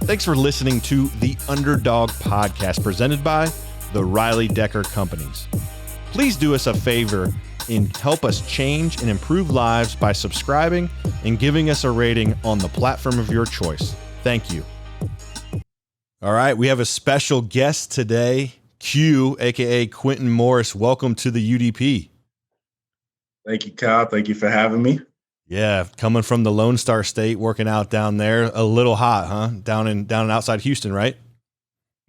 Thanks for listening to the Underdog podcast presented by the Riley Decker Companies. Please do us a favor and help us change and improve lives by subscribing and giving us a rating on the platform of your choice. Thank you. All right, we have a special guest today, Q, aka Quintin Morris. Welcome to the UDP. Thank you, Kyle. Thank you for having me. Yeah, coming from the Lone Star State, working out down there. A little hot, huh? Down in outside Houston, right?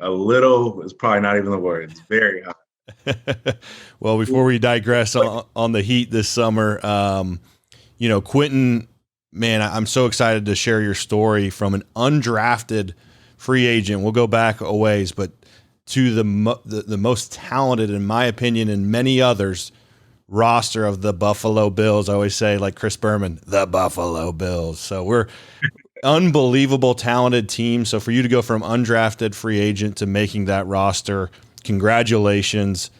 A little is probably not even the word. It's very hot. Well, before we digress on the heat this summer, Quintin, man, I'm so excited to share your story from an undrafted free agent. We'll go back a ways, but to the most talented, in my opinion, and many others, roster of the Buffalo Bills. I always say, like Chris Berman, the Buffalo Bills. So we're unbelievable talented team. So for you to go from undrafted free agent to making that roster, congratulations.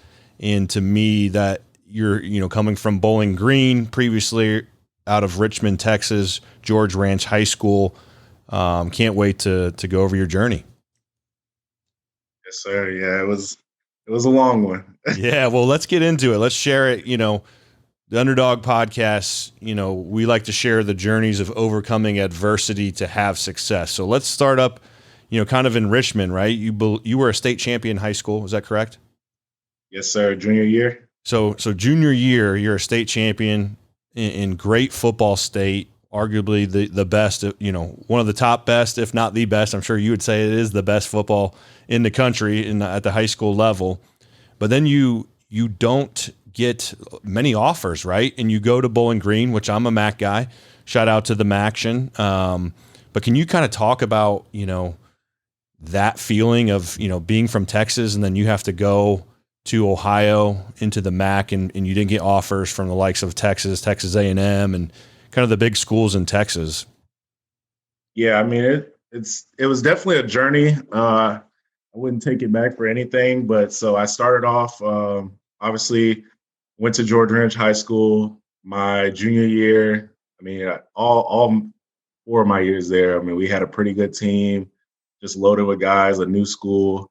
And to me, that you're coming from Bowling Green, previously out of Richmond, Texas, George Ranch High School. Can't wait to go over your journey. Yes, sir. Yeah, it was a long one. Yeah, well, let's get into it. Let's share it. The Underdog podcast, we like to share the journeys of overcoming adversity to have success. So let's start up, kind of in Richmond, right? You were a state champion in high school. Is that correct? Yes, sir. Junior year. So junior year, you're a state champion in great football state, arguably the best, one of the top best, if not the best. I'm sure you would say it is the best football in the country at the high school level. But then you don't get many offers, right? And you go to Bowling Green, which I'm a MAC guy. Shout out to the MACtion. But can you kind of talk about, that feeling of, being from Texas and then you have to go to Ohio into the MAC and you didn't get offers from the likes of Texas A&M, and kind of the big schools in Texas? Yeah, I mean, it was definitely a journey. I wouldn't take it back for anything, but so I started off, obviously went to George Ranch High School my junior year. I mean, all 4 of my years there, I mean, we had a pretty good team, just loaded with guys, a new school,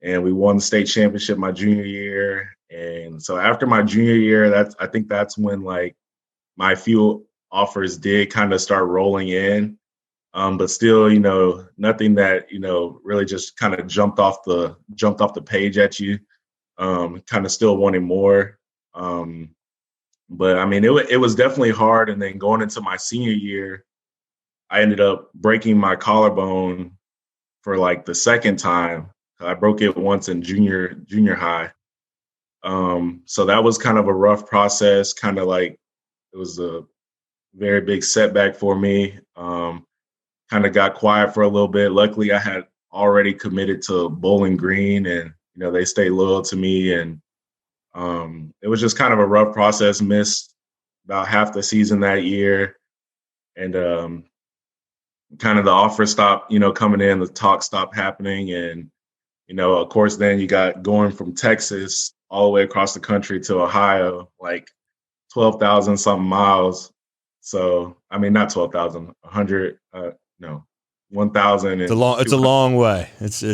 and we won the state championship my junior year. And so after my junior year, I think that's when like my few offers did kind of start rolling in. But still, nothing that, really just kind of jumped off the page at you. Kind of still wanting more. But I mean, it was definitely hard. And then going into my senior year, I ended up breaking my collarbone for like the second time. I broke it once in junior high. So that was kind of a rough process. Kind of like it was a very big setback for me. Kind of got quiet for a little bit. Luckily, I had already committed to Bowling Green, and they stayed loyal to me. And it was just kind of a rough process. Missed about half the season that year, and kind of the offer stopped, coming in. The talk stopped happening, and of course, then you got going from Texas all the way across the country to Ohio, like 12,000 something miles. So I mean, not 12,000, 100. No, 1,000. It's a long way. It's a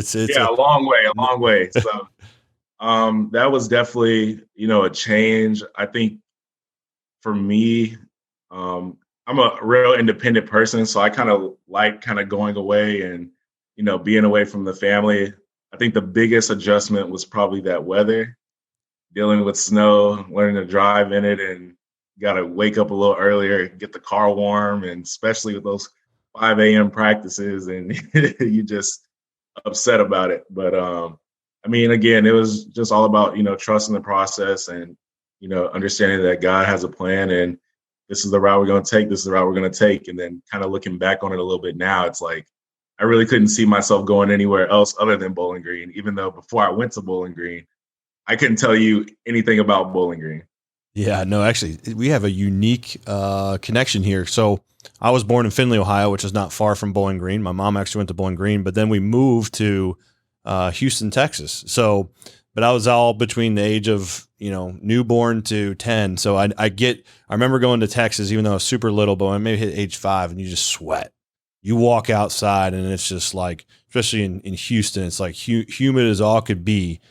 long way. So that was definitely, a change. I think for me, I'm a real independent person. So I kind of like going away and, being away from the family. I think the biggest adjustment was probably that weather, dealing with snow, learning to drive in it, and got to wake up a little earlier, get the car warm, and especially with those 5 a.m. practices, and you just upset about it. But I mean, again, it was just all about, trusting the process and, understanding that God has a plan and this is the route we're going to take. This is the route we're going to take. And then kind of looking back on it a little bit now, it's like, I really couldn't see myself going anywhere else other than Bowling Green, even though before I went to Bowling Green, I couldn't tell you anything about Bowling Green. Yeah, no, actually, we have a unique connection here. So I was born in Findlay, Ohio, which is not far from Bowling Green. My mom actually went to Bowling Green, but then we moved to Houston, Texas. So, but I was all between the age of, newborn to 10. So I remember going to Texas, even though I was super little, but I maybe hit age 5 and you just sweat. You walk outside and it's just like, especially in Houston, it's like humid as all could be.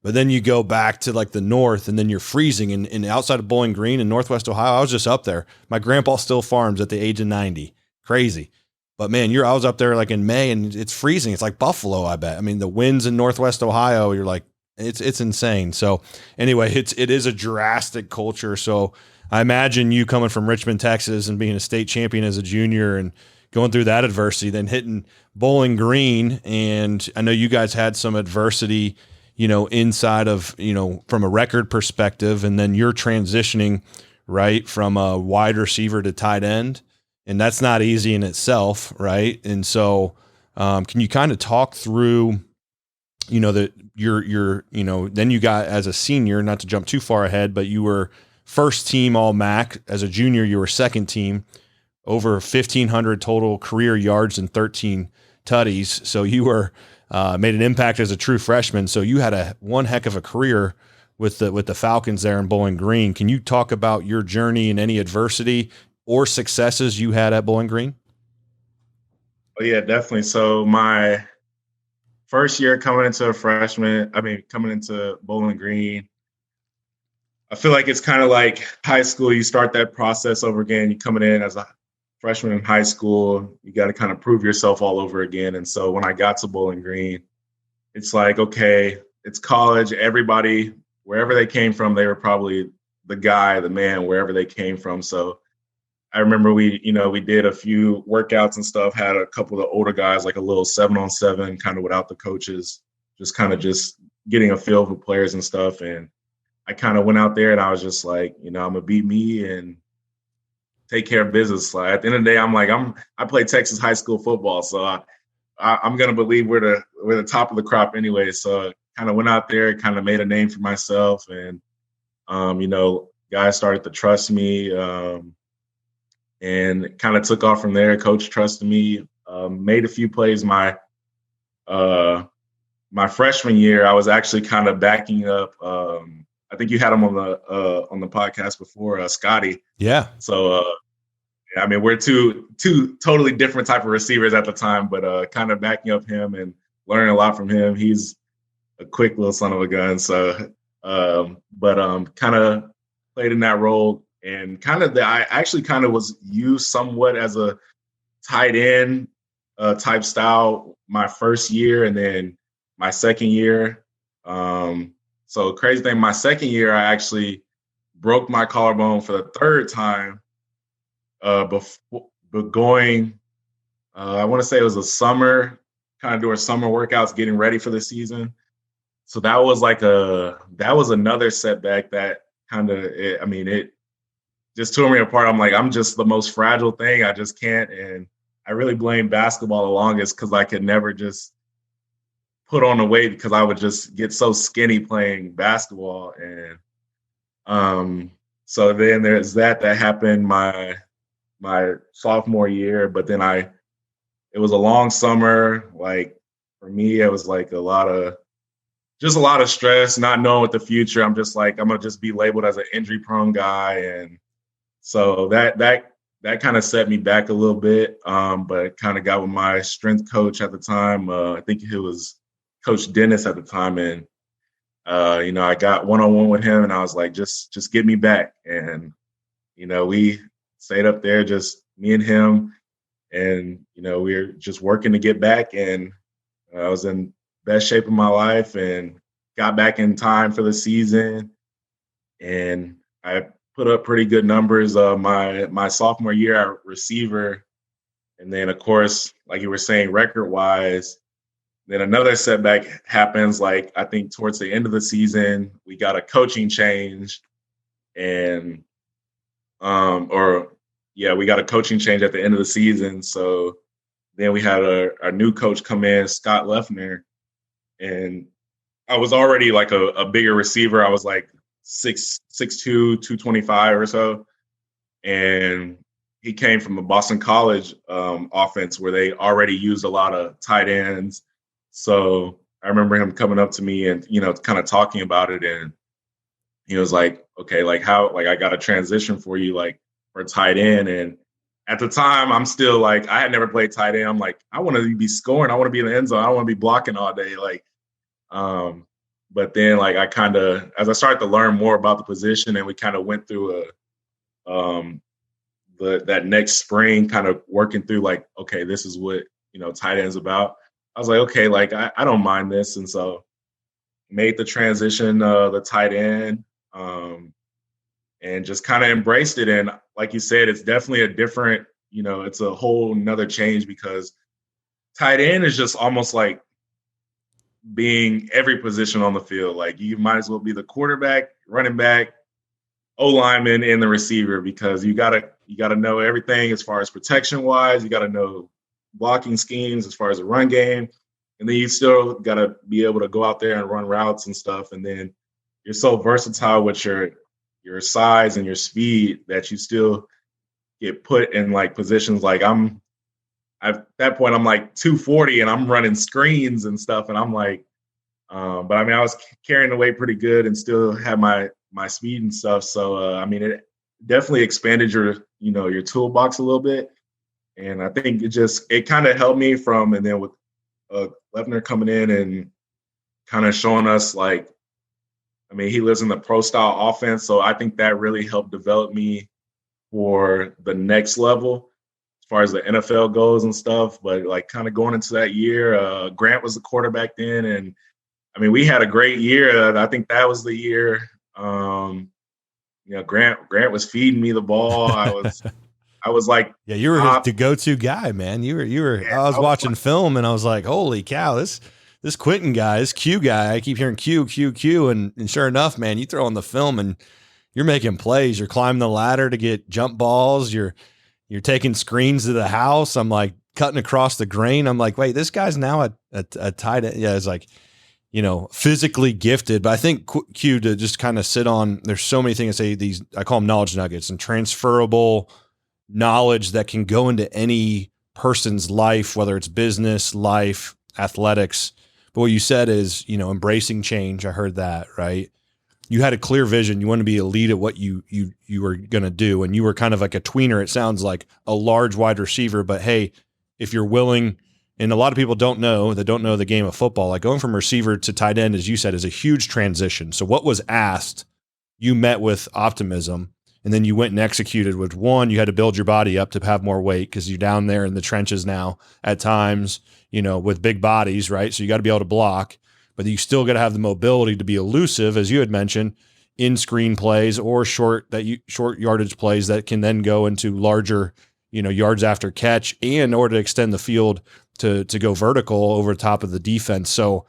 But then you go back to like the north and then you're freezing. And outside of Bowling Green in Northwest Ohio, I was just up there. My grandpa still farms at the age of 90. Crazy. But man, I was up there like in May and it's freezing. It's like Buffalo, I bet. I mean, the winds in Northwest Ohio, you're like, it's insane. So anyway, it is a drastic culture. So I imagine you coming from Richmond, Texas and being a state champion as a junior and going through that adversity, then hitting Bowling Green. And I know you guys had some adversity, inside of, from a record perspective, and then you're transitioning right from a wide receiver to tight end. And that's not easy in itself. Right. And so, can you kind of talk through, that then you got as a senior, not to jump too far ahead, but you were first team all MAC as a junior, you were second team, over 1,500 total career yards and 13 tutties. So you were, made an impact as a true freshman. So you had one heck of a career with the Falcons there in Bowling Green. Can you talk about your journey and any adversity or successes you had at Bowling Green? Oh, yeah, definitely. So my first year coming into Bowling Green, I feel like it's kind of like high school. You start that process over again. You're coming in as a freshman in high school. You got to kind of prove yourself all over again. And so when I got to Bowling Green, it's like, okay, it's college. Everybody, wherever they came from, they were probably the guy, the man, wherever they came from. So I remember we did a few workouts and stuff, had a couple of the older guys, like a little 7-on-7, kind of without the coaches, just getting a feel for players and stuff. And I kind of went out there and I was just like, I'm going to be me and take care of business. Like, at the end of the day, I play Texas high school football. So I'm going to believe we're the top of the crop anyway. So kind of went out there, kind of made a name for myself. And, guys started to trust me. And kind of took off from there. Coach trusted me. Made a few plays my freshman year. I was actually kind of backing up. I think you had him on the podcast before, Scotty. Yeah. So we're two totally different type of receivers at the time, but kind of backing up him and learning a lot from him. He's a quick little son of a gun. So, kind of played in that role. And I actually kind of was used somewhat as a tight end type style my first year, and then my second year. So crazy thing, my second year, I actually broke my collarbone for the third time. But going, I want to say it was a summer, kind of doing summer workouts, getting ready for the season. So that was another setback that it just tore me apart. I'm like, I'm just the most fragile thing. I just can't. And I really blame basketball the longest because I could never just put on the weight because I would just get so skinny playing basketball. And so then there's that happened my sophomore year. But then it was a long summer. Like for me, it was like a lot of stress, not knowing what the future. I'm just like, I'm going to just be labeled as an injury prone guy. And so that kind of set me back a little bit, but kind of got with my strength coach at the time. I think it was Coach Dennis at the time, and I got one-on-one with him, and I was like, just get me back. And we stayed up there, just me and him, and we were just working to get back. And I was in best shape of my life, and got back in time for the season, and I put up pretty good numbers my sophomore year at receiver. And then, of course, like you were saying, record-wise, then another setback happens, like I think towards the end of the season, we got a coaching change. And we got a coaching change at the end of the season. So then we had a new coach come in, Scott Leffner. And I was already like a bigger receiver. I was like 6'2", 225 or so. And he came from the Boston College offense where they already used a lot of tight ends. So I remember him coming up to me and, kind of talking about it. And he was like, okay, like how, like I got a transition for you, like for tight end. And at the time, I'm still like, I had never played tight end. I'm like, I want to be scoring. I want to be in the end zone. I don't want to be blocking all day. Like, but then like I kind of, as I started to learn more about the position, and we kind of went through that next spring, kind of working through like, okay, this is what tight end's about. I was like, okay, like I don't mind this, and so made the transition, the tight end. And just kind of embraced it. And like you said, it's definitely a different, it's a whole nother change, because tight end is just almost like being every position on the field. Like you might as well be the quarterback, running back, O lineman, and the receiver, because you gotta know everything as far as protection wise. You gotta know blocking schemes as far as the run game, and then you still gotta be able to go out there and run routes and stuff. And then you're so versatile with your size and your speed that you still get put in like positions. Like at that point I'm like 240 and I'm running screens and stuff, and I'm like, but I mean I was carrying the weight pretty good and still had my speed and stuff. So I mean it definitely expanded your toolbox a little bit, and I think it kind of helped me from. And then with Lefner coming in and kind of showing us like, I mean, he lives in the pro style offense, so I think that really helped develop me for the next level as far as the NFL goes and stuff. But like kind of going into that year, Grant was the quarterback then, and I mean, we had a great year. I think that was the year. Grant was feeding me the ball. I was like, yeah, you were the go-to guy, man. You were. Yeah, I was watching film and I was like, holy cow, this Quintin guy, this Q guy. I keep hearing Q, Q, Q, and sure enough, man, you throw on the film and you're making plays. You're climbing the ladder to get jump balls. You're taking screens to the house. I'm like cutting across the grain. I'm like, wait, this guy's now a tight end. Yeah, it's like, physically gifted. But I think Q, to just kind of sit on, there's so many things I say, I call them knowledge nuggets and transferable knowledge that can go into any person's life, whether it's business, life, athletics. But what you said is, embracing change. I heard that, right? You had a clear vision. You want to be elite at what you were going to do. And you were kind of like a tweener. It sounds like a large wide receiver, but hey, if you're willing, and a lot of people don't know the game of football, like going from receiver to tight end, as you said, is a huge transition. So what was asked, you met with optimism, and then you went and executed with one. You had to build your body up to have more weight because you're down there in the trenches now at times, with big bodies, right? So you got to be able to block, but you still got to have the mobility to be elusive, as you had mentioned, in screen plays or short yardage plays that can then go into larger, yards after catch, and in order to extend the field to go vertical over top of the defense. So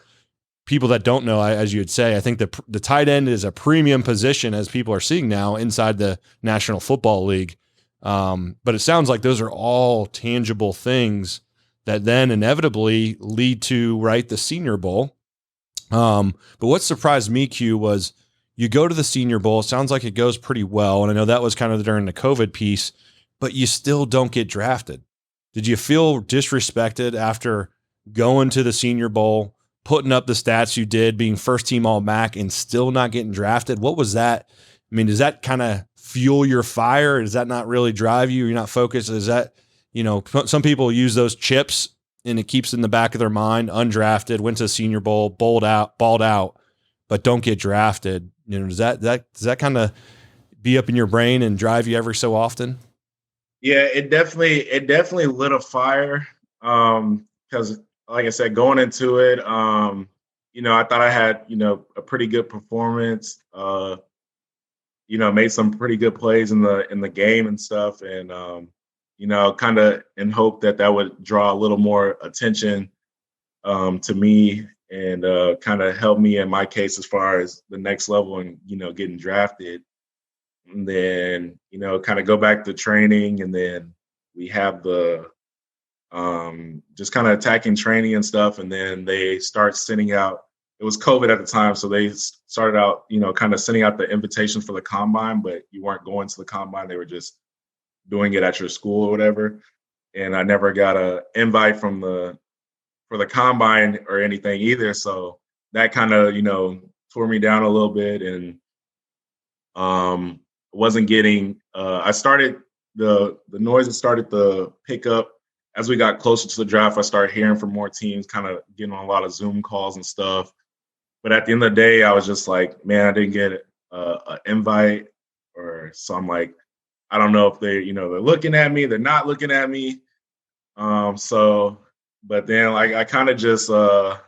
people that don't know, as you would say, I think the tight end is a premium position, as people are seeing now inside the National Football League. But it sounds like those are all tangible things that then inevitably lead to, right, the Senior Bowl. But what surprised me, Q, was you go to the Senior Bowl. It sounds like it goes pretty well. And I know that was kind of during the COVID piece, but you still don't get drafted. Did you feel disrespected after going to the Senior Bowl, putting up the stats you did, being first team All-MAC, and still not getting drafted? What was that? I mean, does that kind of fuel your fire? Does that not really drive you? You're not focused? Is that, some people use those chips and it keeps in the back of their mind, undrafted, went to the Senior Bowl, balled out, but don't get drafted. Does that kind of be up in your brain and drive you every so often? Yeah, it definitely lit a fire. Because like I said, going into it, I thought I had, a pretty good performance, made some pretty good plays in the game and stuff. And, kind of in hope that would draw a little more attention to me, and kind of help me in my case as far as the next level and, getting drafted. And then, kind of go back to training, and then we have the just kind of attacking training and stuff. And then they start sending out, it was COVID at the time, so they started out, kind of sending out the invitation for the combine, but you weren't going to the combine. They were just doing it at your school or whatever. And I never got a invite for the combine or anything either. So that kind of, tore me down a little bit. And wasn't getting I started the noises started to pick up as we got closer to the draft. I started hearing from more teams, kind of getting on a lot of Zoom calls and stuff. But at the end of the day, I was just like, man, I didn't get an invite, or so I'm like, I don't know if they're looking at me, they're not looking at me. But then like I kind of just I'm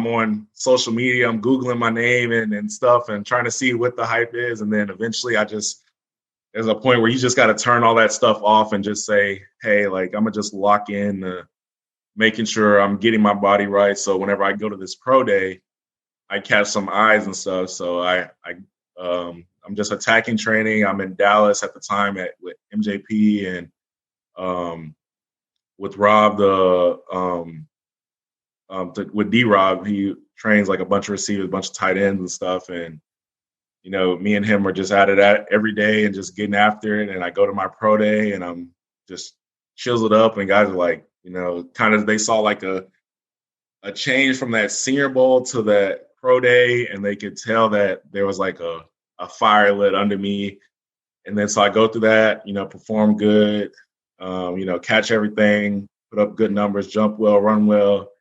on social media, I'm Googling my name and stuff and trying to see what the hype is. And then eventually there's a point where you just got to turn all that stuff off and just say, hey, like I'm gonna just lock in making sure I'm getting my body right. So whenever I go to this pro day, I catch some eyes and stuff. So I'm just attacking training. I'm in Dallas at the time with MJP and with Rob with D-Rob. He trains like a bunch of receivers, a bunch of tight ends and stuff. And me and him are just at it every day and just getting after it. And I go to my pro day and I'm just chiseled up, and guys are like, kind of they saw like a change from that Senior Bowl to that pro day, and they could tell that there was like a fire lit under me. And then so I go through that, perform good, catch everything, put up good numbers, jump well, run well.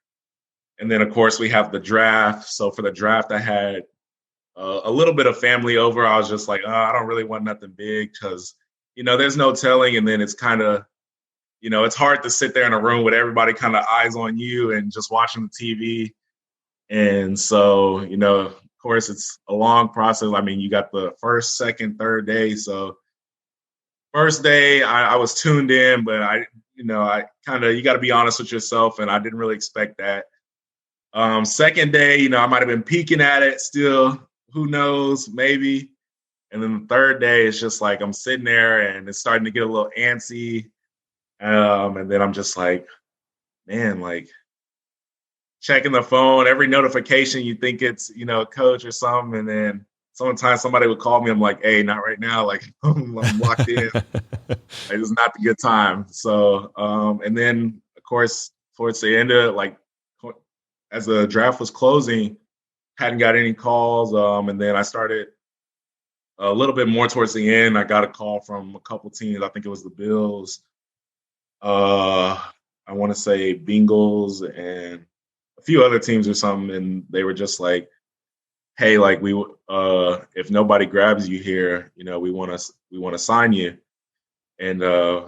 And then, of course, we have the draft. So for the draft, I had a little bit of family over. I was just like, I don't really want nothing big because, there's no telling. And then it's kind of, it's hard to sit there in a room with everybody kind of eyes on you and just watching the TV. And so, of course, it's a long process. I mean, you got the first, second, third day. So first day, I was tuned in, but you got to be honest with yourself, and I didn't really expect that. Second day, I might have been peeking at it still. Who knows? Maybe. And then the third day, it's just like I'm sitting there, and it's starting to get a little antsy. And then I'm just like, man, like checking the phone, every notification, you think it's, a coach or something. And then sometimes somebody would call me. I'm like, hey, not right now. Like I'm locked in. It's not the good time. So, and then of course, towards the end of it, as the draft was closing, hadn't got any calls. And then I started a little bit more towards the end. I got a call from a couple teams. I think it was the Bills. I want to say Bengals and a few other teams or something. And they were just like, hey, like if nobody grabs you here, we want to sign you. And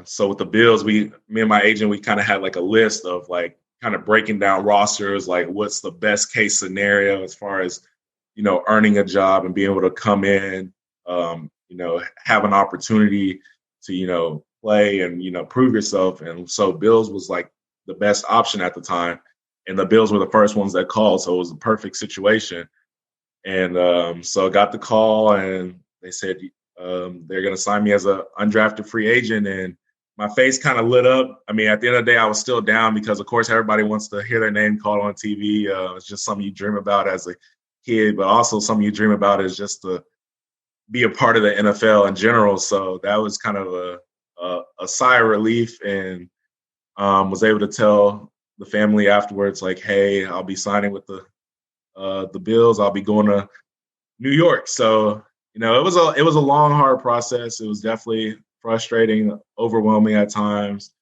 so with the Bills, me and my agent, we kind of had like a list of like kind of breaking down rosters, like what's the best case scenario as far as, earning a job and being able to come in, have an opportunity to, play and, prove yourself. And so Bills was like the best option at the time. And the Bills were the first ones that called. So it was a perfect situation. And so I got the call, and they said they're going to sign me as an undrafted free agent. And my face kind of lit up. I mean, at the end of the day, I was still down because, of course, everybody wants to hear their name called on TV. It's just something you dream about as a kid, but also something you dream about is just to be a part of the NFL in general. So that was kind of a sigh of relief, and was able to tell the family afterwards, like, hey, I'll be signing with the Bills. I'll be going to New York. So, it was a long, hard process. It was definitely frustrating, overwhelming at times.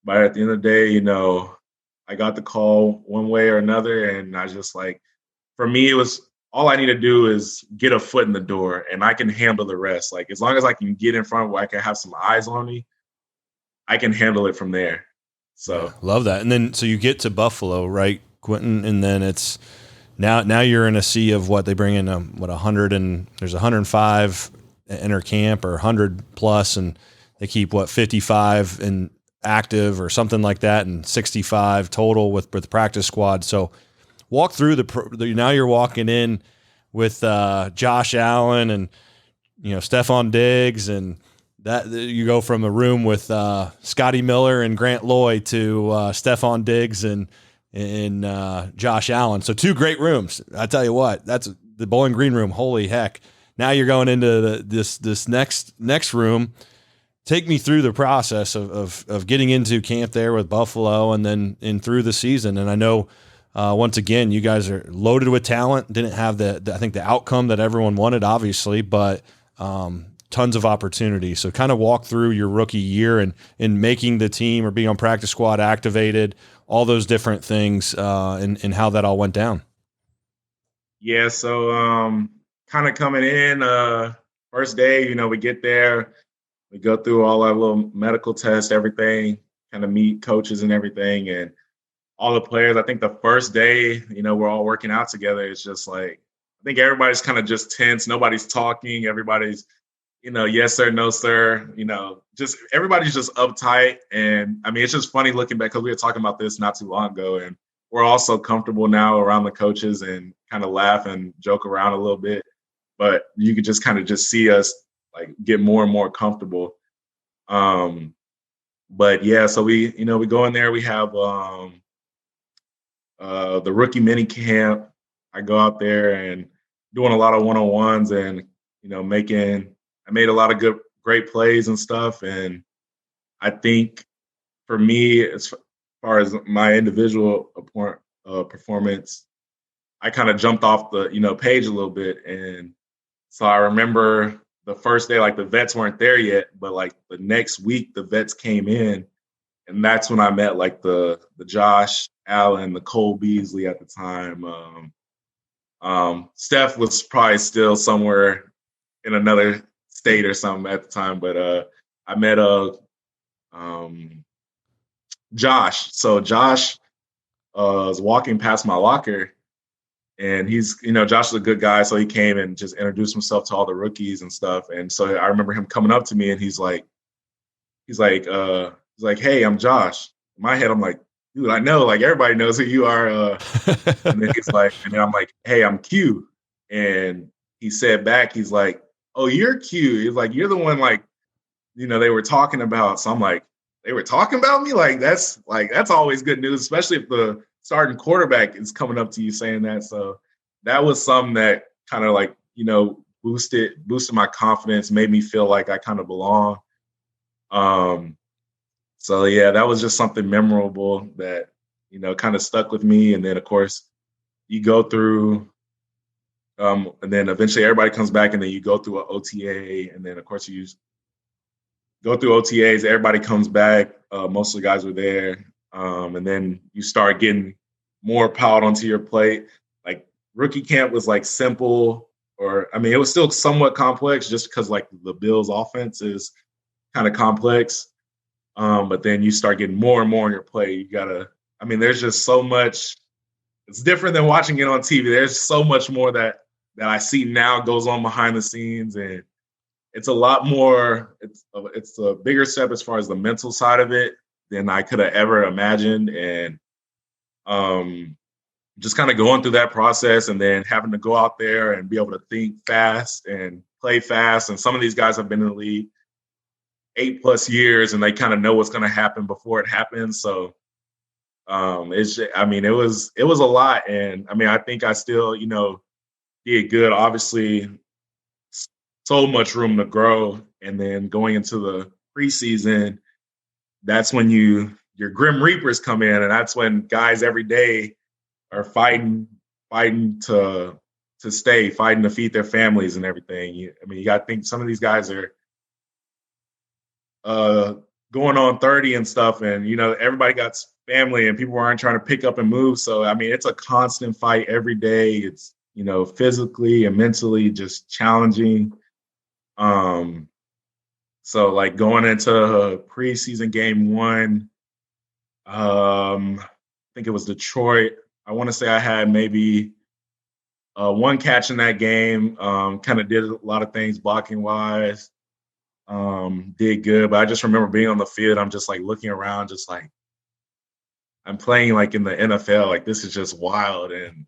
But at the end of the day, I got the call one way or another. And I just like, for me, it was all I need to do is get a foot in the door, and I can handle the rest. Like, as long as I can get in front where I can have some eyes on me, I can handle it from there. So yeah, love that. And then, so you get to Buffalo, right, Quintin? And then it's now you're in a sea of what they bring in, 100, and there's 105 enter camp, or 100 plus, and they keep 55 in active or something like that, and 65 total with the practice squad. So walk through now you're walking in with Josh Allen and Stephon Diggs, and that you go from a room with Scotty Miller and Grant Lloyd to Stephon Diggs and Josh Allen. So two great rooms. I tell you what, that's the Bowling Green room. Holy heck. Now you're going into this next room. Take me through the process of getting into camp there with Buffalo, and then through the season. And I know once again, you guys are loaded with talent. Didn't have I think the outcome that everyone wanted, obviously, but tons of opportunity. So kind of walk through your rookie year and making the team or being on practice squad activated, all those different things, and how that all went down. Yeah, so kind of coming in first day, we get there, we go through all our little medical tests, everything, kind of meet coaches and everything, and all the players. I think the first day, we're all working out together. It's just like I think everybody's kind of just tense. Nobody's talking. Everybody's, yes sir, no sir. Just everybody's just uptight. And I mean, it's just funny looking back because we were talking about this not too long ago, and we're all so comfortable now around the coaches and kind of laugh and joke around a little bit. But you could just kind of just see us like get more and more comfortable. But yeah, so we go in there. We have the rookie mini camp. I go out there and doing a lot of one-on-ones and, I made a lot of great plays and stuff. And I think for me, as far as my individual performance, I kind of jumped off the, page a little bit. And so I remember the first day, like the vets weren't there yet, but like the next week the vets came in. And that's when I met like the Josh Allen, the Cole Beasley at the time. Steph was probably still somewhere in another state or something at the time, but I met Josh. So Josh was walking past my locker, and he's, Josh is a good guy, so he came and just introduced himself to all the rookies and stuff. And so I remember him coming up to me, and he's like, hey, I'm Josh. In my head, I'm like, dude, I know, like everybody knows who you are. And then and then I'm like, hey, I'm Q. And he said back, he's like, oh, you're Q. He's like, you're the one, like, they were talking about. So I'm like, they were talking about me? That's always good news, especially if the starting quarterback is coming up to you saying that. So that was something that kind of like, boosted my confidence, made me feel like I kind of belong. So yeah, that was just something memorable that, kind of stuck with me. And then of course you go through, and then eventually everybody comes back, and then you go through an OTA, and then of course you go through OTAs, everybody comes back. Most of the guys were there. And then you start getting more piled onto your plate. Like rookie camp was like simple, it was still somewhat complex just because like the Bills offense is kind of complex. But then you start getting more and more on your plate. There's just so much. It's different than watching it on TV. There's so much more that I see now goes on behind the scenes, and it's a lot more. It's a bigger step as far as the mental side of it than I could have ever imagined, and just kind of going through that process, and then having to go out there and be able to think fast and play fast. And some of these guys have been in the league 8+ years, and they kind of know what's going to happen before it happens. So it was a lot. And I think I still, did good. Obviously, so much room to grow. And then going into the preseason, that's when your Grim Reapers come in, and that's when guys every day are fighting to stay, fighting to feed their families and everything. You got to think some of these guys are going on 30 and stuff, and everybody got family, and people aren't trying to pick up and move. So it's a constant fight every day. It's physically and mentally just challenging. So like going into preseason game 1, I think it was Detroit. I want to say I had maybe one catch in that game. Kind of did a lot of things blocking wise. Did good, but I just remember being on the field. I'm just like looking around, just like I'm playing like in the NFL. Like this is just wild. And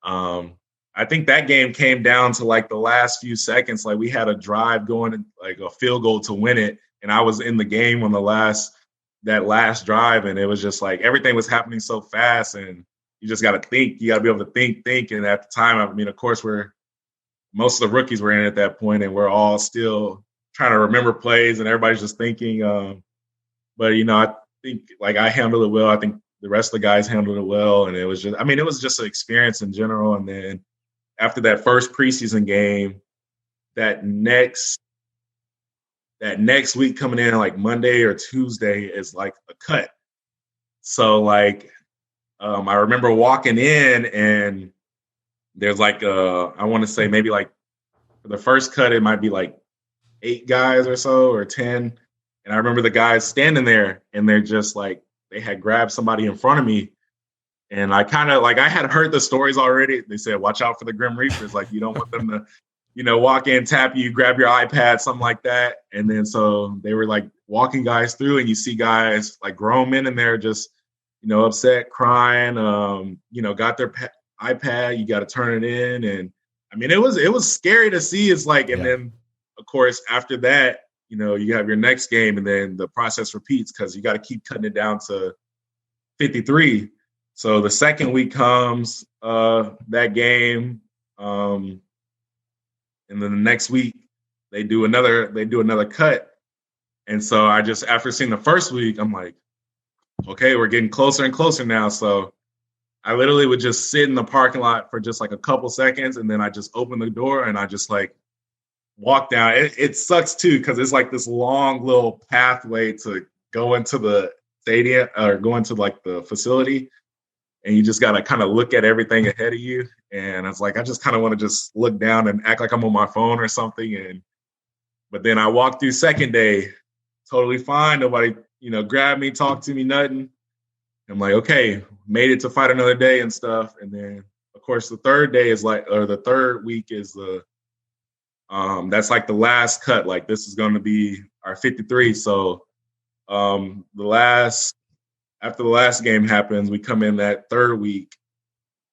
I think that game came down to like the last few seconds. Like we had a drive going, like a field goal to win it, and I was in the game on that last drive, and it was just like everything was happening so fast, and you just got to think. You got to be able to think. And at the time, of course, most of the rookies were in at that point, and we're all still trying to remember plays, and everybody's just thinking. But I think like I handled it well. I think the rest of the guys handled it well, and it was just an experience in general. And then after that first preseason game, that next that next week coming in like Monday or Tuesday is like a cut. So like I remember walking in and there's like I want to say maybe like for the first cut it might be like 8 guys or so or 10. And I remember the guys standing there and they're just like they had grabbed somebody in front of me. And I kind of like I had heard the stories already. They said, watch out for the Grim Reapers. Like you don't want them to, walk in, tap you, grab your iPad, something like that. And then so they were like walking guys through, and you see guys like grown men in there just, upset, crying. Got their iPad. You got to turn it in, and I mean, it was scary to see. It's like, and then of course after that, you have your next game, and then the process repeats because you got to keep cutting it down to 53. So the second week comes, that game, and then the next week they do another cut. And so I just, after seeing the first week, I'm like, okay, we're getting closer and closer now. So I literally would just sit in the parking lot for just like a couple seconds, and then I just open the door and I just like walk down. It sucks too because it's like this long little pathway to go into the stadium or go into like the facility. And you just got to kind of look at everything ahead of you. And it's like, I just kind of want to just look down and act like I'm on my phone or something. But then I walked through second day, totally fine. Nobody, grabbed me, talked to me, nothing. I'm like, okay, made it to fight another day and stuff. And then of course the third day is like, or the third week is that's like the last cut. Like this is going to be our 53. So after the last game happens, we come in that third week.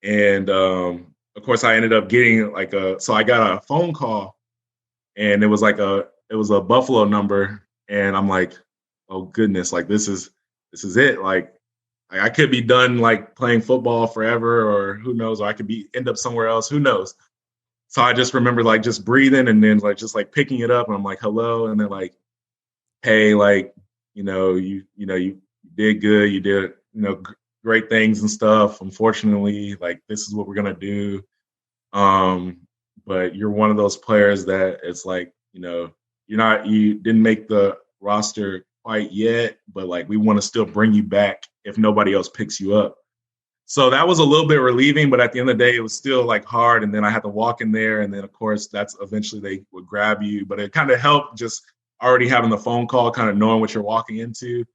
And of course I ended up getting so I got a phone call, and it was a Buffalo number. And I'm like, oh goodness, like this is it. Like I could be done like playing football forever, or who knows, or I could end up somewhere else, who knows. So I just remember like just breathing, and then like just like picking it up, and I'm like, hello. And they're like, hey, like, you did good. You did, great things and stuff. Unfortunately, like this is what we're going to do. But you're one of those players that it's like, you didn't make the roster quite yet, but like, we want to still bring you back if nobody else picks you up. So that was a little bit relieving, but at the end of the day, it was still like hard. And then I had to walk in there. And then of course that's eventually they would grab you, but it kind of helped just already having the phone call, kind of knowing what you're walking into,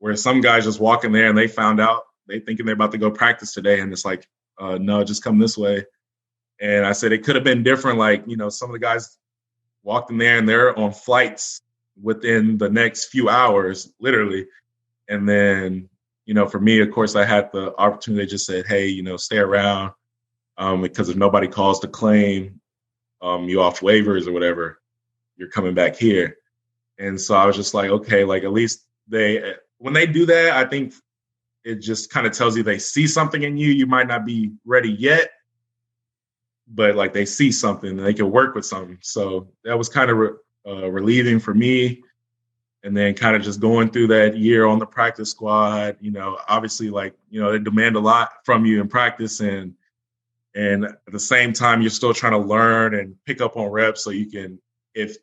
where some guys just walk in there and they found out, they thinking they're about to go practice today. And it's like, no, just come this way. And I said, it could have been different. Like, some of the guys walked in there and they're on flights within the next few hours, literally. And then, for me, of course, I had the opportunity to just say, hey, stay around because if nobody calls to claim you off waivers or whatever, you're coming back here. And so I was just like, okay, like at least when they do that, I think it just kind of tells you they see something in you. You might not be ready yet, but like they see something and they can work with something. So that was kind of relieving for me. And then kind of just going through that year on the practice squad, obviously like, they demand a lot from you in practice, and at the same time, you're still trying to learn and pick up on reps so you can, if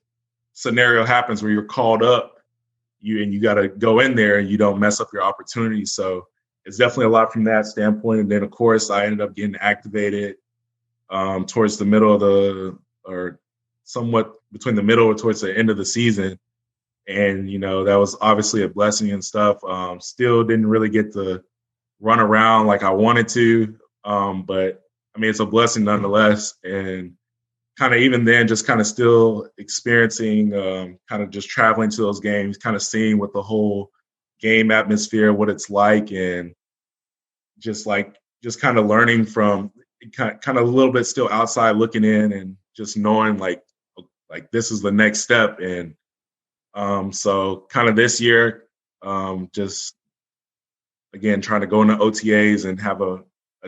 scenario happens where you're called up, you got to go in there and you don't mess up your opportunities. So it's definitely a lot from that standpoint. And then of course I ended up getting activated towards the middle or somewhat between the middle or towards the end of the season. And, that was obviously a blessing and stuff. Still didn't really get to run around like I wanted to. But I mean, it's a blessing nonetheless. And kind of even then, just kind of still experiencing, kind of just traveling to those games, kind of seeing what the whole game atmosphere, what it's like, and just kind of learning from kind of a little bit still outside looking in, and just knowing like this is the next step. And so kind of this year, just again trying to go into OTAs and have a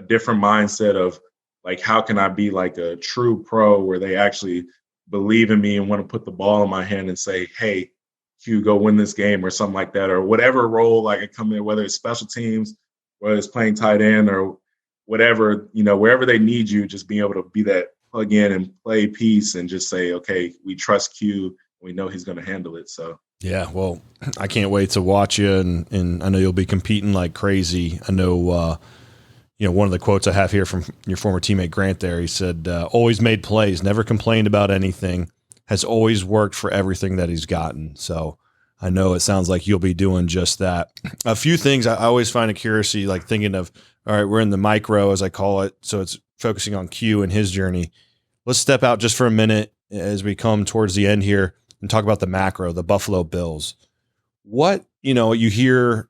different mindset of like, how can I be like a true pro where they actually believe in me and want to put the ball in my hand and say, hey, Q, go win this game or something like that, or whatever role like I come in, whether it's special teams, whether it's playing tight end or whatever, wherever they need you, just being able to be that plug in and play piece and just say, okay, we trust Q. We know he's going to handle it. So Yeah, well, I can't wait to watch you, and I know you'll be competing like crazy. I know, one of the quotes I have here from your former teammate Grant there, he said, always made plays, never complained about anything, has always worked for everything that he's gotten. So I know it sounds like you'll be doing just that. A few things I always find a curiosity, like thinking of, all right, we're in the micro, as I call it. So it's focusing on Q and his journey. Let's step out just for a minute as we come towards the end here and talk about the macro, the Buffalo Bills. What, you hear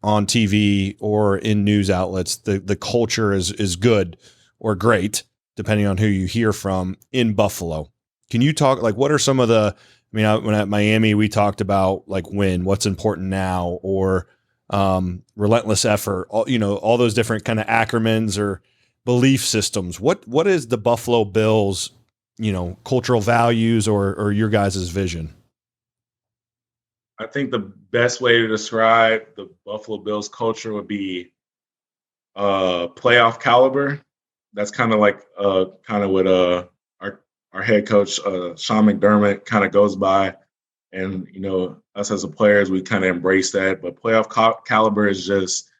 on TV or in news outlets, the culture is good or great, depending on who you hear from in Buffalo. Can you talk, like, what are some of when at Miami, we talked about like what's important now, or relentless effort, all those different kind of acronyms or belief systems. What is the Buffalo Bills, cultural values or your guys' vision? I think the best way to describe the Buffalo Bills culture would be playoff caliber. That's kind of like what our head coach Sean McDermott kind of goes by, and us as a players, we kind of embrace that. But playoff caliber is just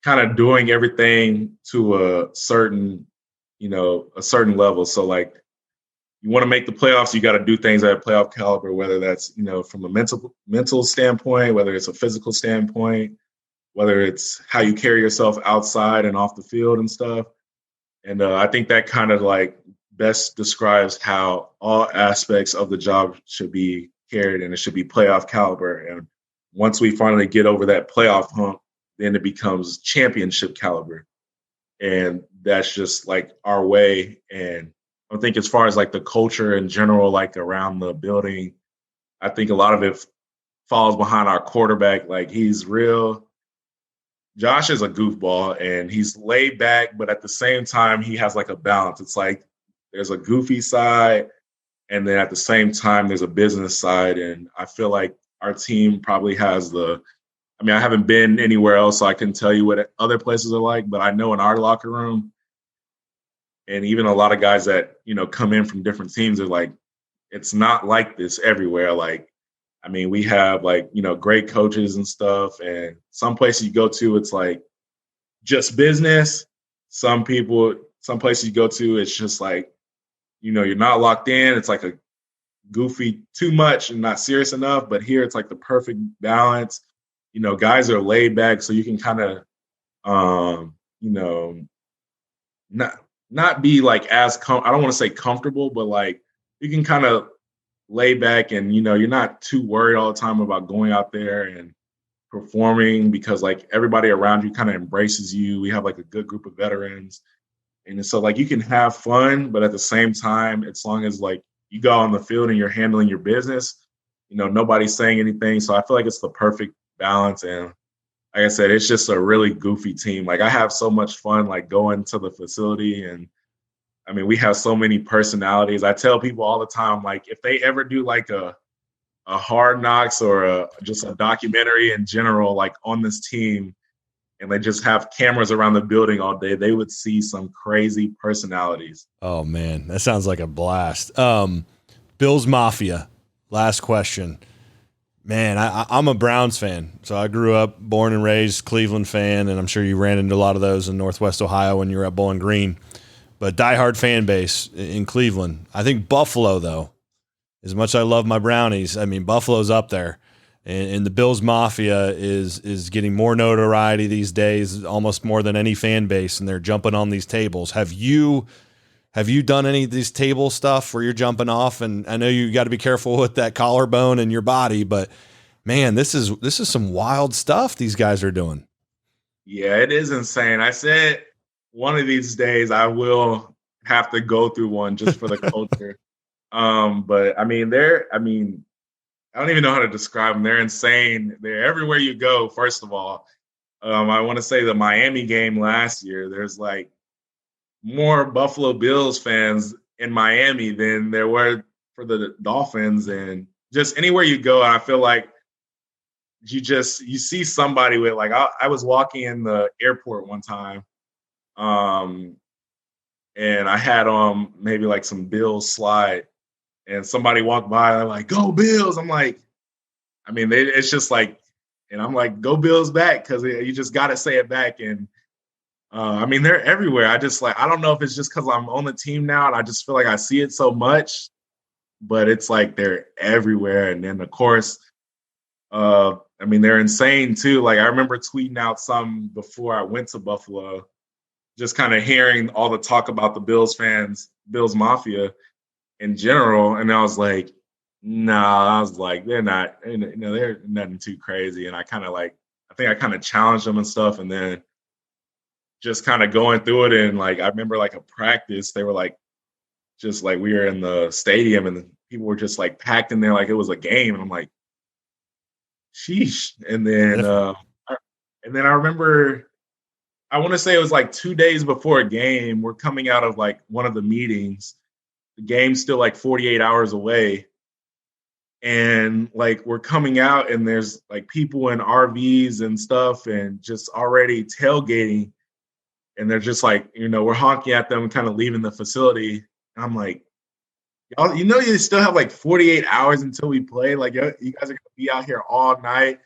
kind of doing everything to a certain level. So like, you want to make the playoffs, you got to do things at a playoff caliber, whether that's from a mental standpoint, whether it's a physical standpoint, whether it's how you carry yourself outside and off the field and stuff. And I think that kind of like best describes how all aspects of the job should be carried, and it should be playoff caliber. And once we finally get over that playoff hump, then it becomes championship caliber. And that's just like our way. And I think as far as like the culture in general, like around the building, I think a lot of it falls behind our quarterback. Like, he's real. Josh is a goofball and he's laid back, but at the same time, he has like a balance. It's like there's a goofy side, and then at the same time, there's a business side. And I feel like our team probably has I haven't been anywhere else, so I can tell you what other places are like, but I know in our locker room, and even a lot of guys that, come in from different teams are like, it's not like this everywhere. Like, we have like, great coaches and stuff. And some places you go to, it's like just business. Some places you go to, it's just like, you're not locked in. It's like a goofy too much and not serious enough. But here it's like the perfect balance. Guys are laid back, so you can kind of, not be like as I don't want to say comfortable, but like you can kind of lay back, and you're not too worried all the time about going out there and performing, because like everybody around you kind of embraces you. We have like a good group of veterans, and so like you can have fun, but at the same time, as long as like you go on the field and you're handling your business, nobody's saying anything. So I feel like it's the perfect balance. And like I said, it's just a really goofy team. Like, I have so much fun like going to the facility, and we have so many personalities. I tell people all the time, like, if they ever do like a Hard Knocks or just a documentary in general, like on this team, and they just have cameras around the building all day, they would see some crazy personalities. Oh man, that sounds like a blast. Bills Mafia. Last question. Man, I'm a Browns fan. So I grew up, born and raised Cleveland fan, and I'm sure you ran into a lot of those in Northwest Ohio when you were at Bowling Green. But diehard fan base in Cleveland. I think Buffalo, though, as much as I love my Brownies, Buffalo's up there. And the Bills Mafia is getting more notoriety these days, almost more than any fan base, and they're jumping on these tables. Have you done any of these table stuff where you're jumping off? And I know you got to be careful with that collarbone in your body, but man, this is some wild stuff these guys are doing. Yeah, it is insane. I said one of these days I will have to go through one just for the culture. But I don't even know how to describe them. They're insane. They're everywhere you go. First of all, I want to say the Miami game last year, there's like more Buffalo Bills fans in Miami than there were for the Dolphins. And just anywhere you go, I feel like you see somebody with like, I was walking in the airport one time, and I had on maybe like some Bills slide, and somebody walked by, they're like, "Go Bills!" I'm like, I mean, it's just like, and I'm like, "Go Bills back," because you just got to say it back. And I mean, they're everywhere. I just like, I don't know if it's just because I'm on the team now, and I just feel like I see it so much, but it's like they're everywhere. And then of course, I mean, they're insane too. Like I remember tweeting out some before I went to Buffalo, just kind of hearing all the talk about the Bills fans, Bills Mafia in general, and I was like, nah, I was like, they're not, they're nothing too crazy. And I kind of like, I think I kind of challenged them and stuff, and then just kind of going through it. And like, I remember like a practice, they were like, just like we were in the stadium, and people were just like packed in there like it was a game, and I'm like, sheesh. And then I remember, I want to say it was like 2 days before a game. We're coming out of like one of the meetings. The game's still like 48 hours away. And like we're coming out and there's like people in RVs and stuff and just already tailgating. And they're just like, we're honking at them, kind of leaving the facility. And I'm like, y'all, you still have like 48 hours until we play. Like you guys are gonna be out here all night.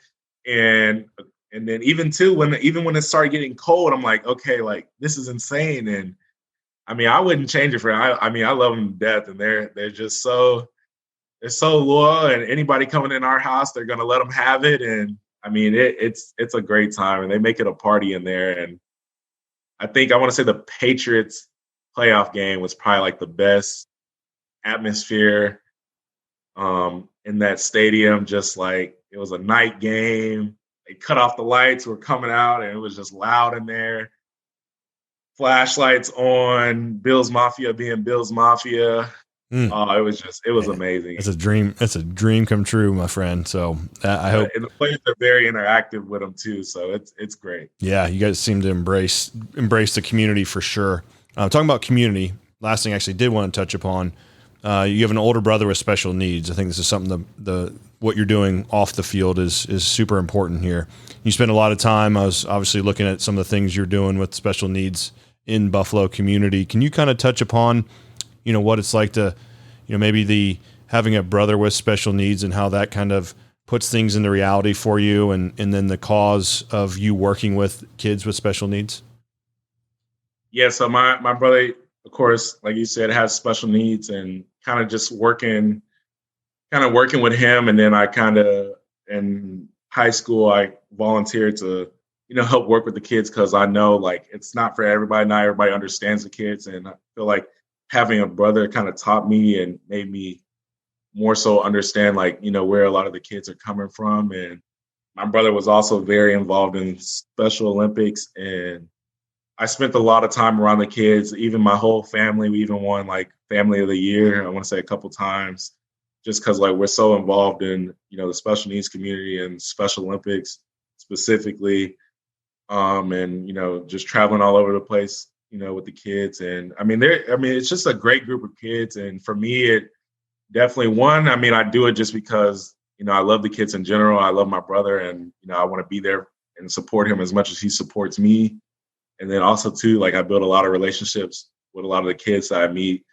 And then even when it started getting cold, I'm like, okay, like this is insane. And I mean, I wouldn't change it for. I mean, I love them to death, and they're just so loyal. And anybody coming in our house, they're gonna let them have it. And I mean, it's a great time, and they make it a party in there. And I think I want to say the Patriots playoff game was probably like the best atmosphere in that stadium. Just like it was a night game. They cut off the lights, we're coming out, and it was just loud in there. Flashlights on, Bills Mafia being Bills Mafia. It was amazing. It's a dream. It's a dream come true, my friend. So I hope. And the players are very interactive with them too, so it's great. Yeah, you guys seem to embrace the community for sure. Talking about community, last thing I actually did want to touch upon. You have an older brother with special needs. I think this is something what you're doing off the field is super important here. You spend a lot of time. I was obviously looking at some of the things you're doing with special needs in Buffalo community. Can you kind of touch upon, what it's like to, maybe having a brother with special needs and how that kind of puts things into reality for you, and then the cause of you working with kids with special needs? Yeah. So my brother, of course, like you said, has special needs, and kind of just working with him. And then I in high school, I volunteered to, help work with the kids, because I know like it's not for everybody. Not everybody understands the kids. And I feel like having a brother kind of taught me and made me more so understand like, where a lot of the kids are coming from. And my brother was also very involved in Special Olympics, and I spent a lot of time around the kids. Even my whole family, we even won like Family of the Year, I want to say a couple times, just because like we're so involved in, the special needs community and Special Olympics specifically. And, just traveling all over the place, with the kids. And I mean, it's just a great group of kids. And for me, it definitely I do it just because, I love the kids in general. I love my brother, and, I want to be there and support him as much as he supports me. And then also too, like I build a lot of relationships with a lot of the kids that I meet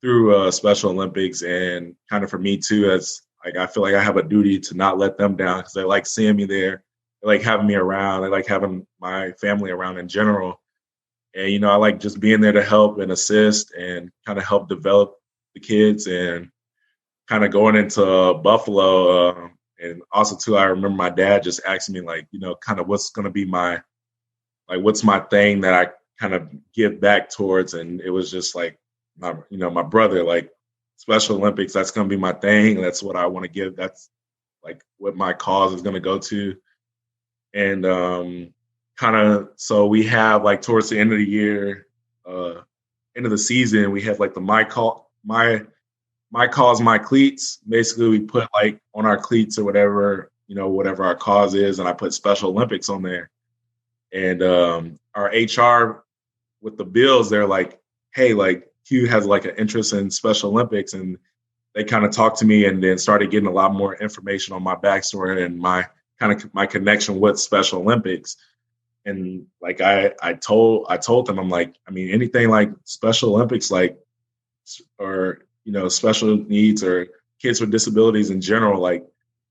through Special Olympics. And kind of for me too, as like, I feel like I have a duty to not let them down, because they like seeing me there. They like having me around. They like having my family around in general. And, I like just being there to help and assist and kind of help develop the kids. And kind of going into Buffalo. And also too, I remember my dad just asking me like, kind of what's going to be what's my thing that I kind of give back towards. And it was just like, my brother, like Special Olympics, that's going to be my thing. That's what I want to give. That's like what my cause is going to go to. And so we have like towards the end of the year, end of the season, we have like the my cause, my cleats. Basically, we put like on our cleats or whatever, whatever our cause is. And I put Special Olympics on there. And our HR with the Bills, they're like, hey, like Hugh has like an interest in Special Olympics. And they kind of talked to me and then started getting a lot more information on my backstory and my connection with Special Olympics. And like I told them, I'm like, I mean, anything like Special Olympics, like, or special needs or kids with disabilities in general, like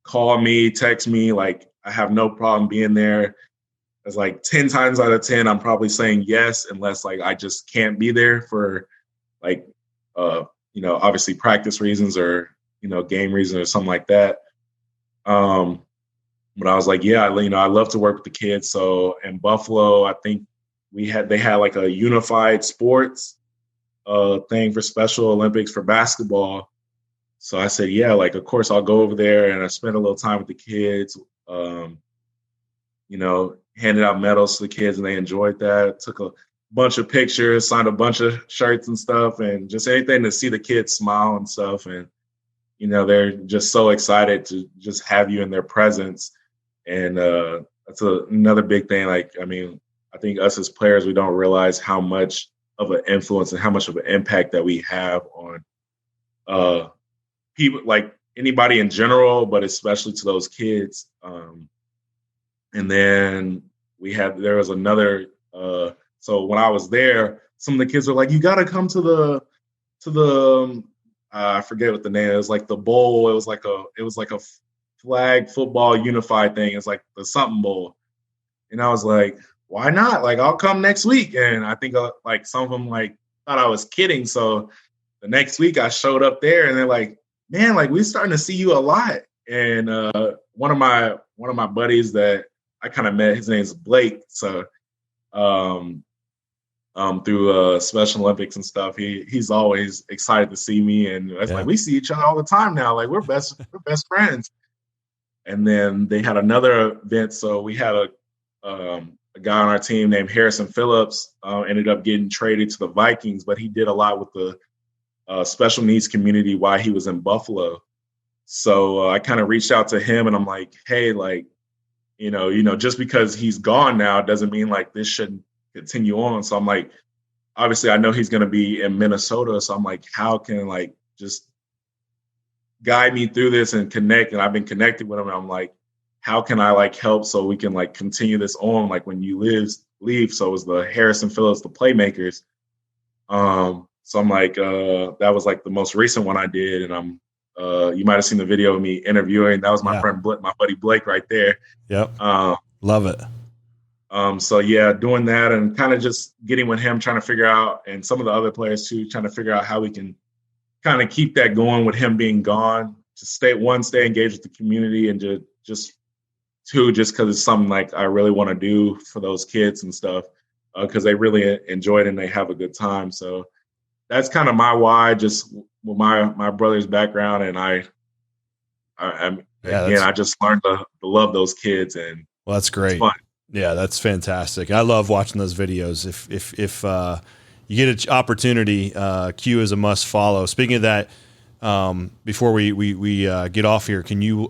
call me, text me, like I have no problem being there. It's like 10 times out of 10, I'm probably saying yes, unless like I just can't be there for like, obviously practice reasons or, game reasons or something like that. But I was like, yeah, I love to work with the kids. So in Buffalo, I think they had like a unified sports thing for Special Olympics for basketball. So I said, yeah, like, of course I'll go over there, and I spent a little time with the kids, handed out medals to the kids, and they enjoyed that. Took a bunch of pictures, signed a bunch of shirts and stuff, and just anything to see the kids smile and stuff. And, they're just so excited to just have you in their presence. And that's another big thing. Like, I mean, I think us as players, we don't realize how much of an influence and how much of an impact that we have on people, like anybody in general, but especially to those kids. And then there was another, so when I was there, some of the kids were like, you got to come to the, I forget what the name is, like the bowl. It was like a flag football unified thing. It's like the something bowl. And I was like, why not? Like, I'll come next week. And I think like some of them like thought I was kidding. So the next week I showed up there, and they're like, man, like we're starting to see you a lot. And one of my buddies that I kind of met, his name's Blake. So through Special Olympics and stuff, he's always excited to see me. And it's like, we see each other all the time now. Like we're best friends. And then they had another event. So we had a guy on our team named Harrison Phillips, ended up getting traded to the Vikings, but he did a lot with the special needs community while he was in Buffalo. So I kind of reached out to him, and I'm like, hey, like, just because he's gone now doesn't mean like this shouldn't continue on. So I'm like, obviously I know he's going to be in Minnesota. So I'm like, how can like just guide me through this and connect? And I've been connected with him. And I'm like, how can I like help so we can like continue this on? Like when you leave. So it was the Harrison Phillips, the Playmakers. So I'm like, that was like the most recent one I did. And you might've seen the video of me interviewing. That was my friend, my buddy Blake right there. Yep. Love it. So yeah, doing that and kind of just getting with him, trying to figure out, and some of the other players too, trying to figure out how we can kind of keep that going with him being gone, to stay engaged with the community, and just because it's something like I really want to do for those kids and stuff, because they really enjoy it and they have a good time. So that's kind of my why, just with my brother's background. And I just learned to love those kids. And well, that's great. It's fun. Yeah, that's fantastic. I love watching those videos. If you get an opportunity, Q is a must follow. Speaking of that, before we get off here, can you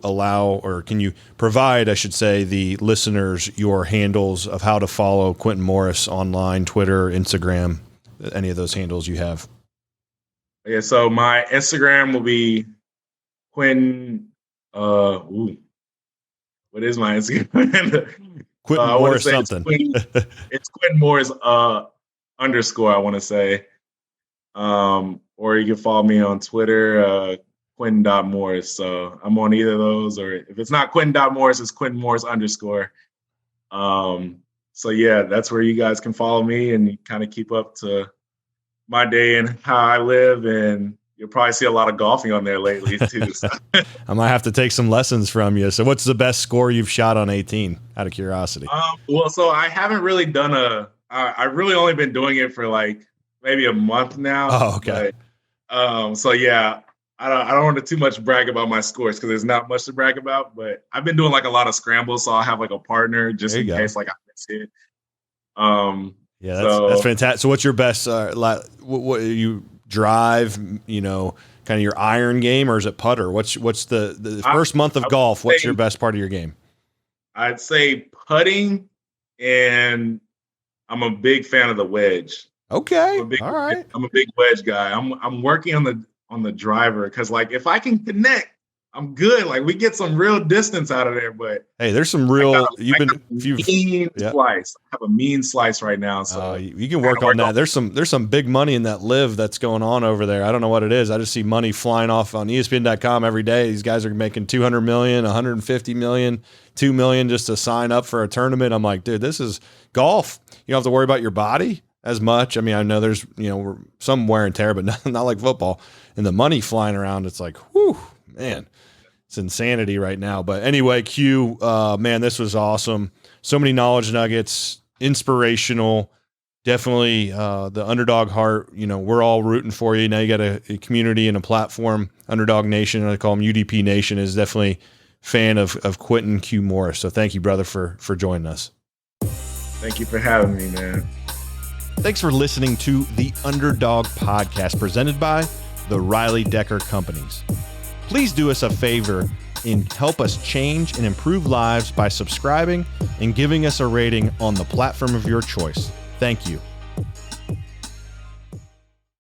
provide, I should say, the listeners your handles of how to follow Quintin Morris online, Twitter, Instagram, any of those handles you have? Yeah, so my Instagram will be Quintin. What is my Instagram? Quintin Morris something. It's Quintin Morris _ I want to say. Or you can follow me on Twitter, Quintin.Morris. So I'm on either of those, or if it's not Quintin.Morris, it's Quintin Morris _ So yeah, that's where you guys can follow me and kind of keep up to my day and how I live. And you'll probably see a lot of golfing on there lately too. So. I might have to take some lessons from you. So what's the best score you've shot on 18, out of curiosity? Well, so I haven't really done I've really only been doing it for like maybe a month now. Oh, okay. But, so yeah, I don't want to too much brag about my scores because there's not much to brag about, but I've been doing like a lot of scrambles. So I'll have like a partner just in case like I miss it. Yeah, that's fantastic. So what's your best, what you drive, kind of your iron game, or is it putter? What's the first month of golf? What's your best part of your game? I'd say putting, and I'm a big fan of the wedge. Okay. All right. I'm a big wedge guy. I'm working on the driver because like if I can connect, I'm good. Like we get some real distance out of there, but hey, there's some real. Mean slice. I have a mean slice right now, so you can work on that. There's some big money in that live that's going on over there. I don't know what it is. I just see money flying off on ESPN.com every day. These guys are making $200 million, $150 million, $2 million just to sign up for a tournament. I'm like, dude, this is golf. You don't have to worry about your body as much. I mean, I know there's some wear and tear, but not like football. And the money flying around, it's like, whew, man. It's insanity right now. But anyway, Q, man, this was awesome. So many knowledge nuggets, inspirational. Definitely the Underdog heart. We're all rooting for you. Now you got a community and a platform, Underdog Nation. I call them UDP Nation, is definitely a fan of Quintin Q Morris. So thank you, brother, for joining us. Thank you for having me, man. Thanks for listening to the Underdog Podcast presented by the Riley Decker Companies. Please do us a favor and help us change and improve lives by subscribing and giving us a rating on the platform of your choice. Thank you.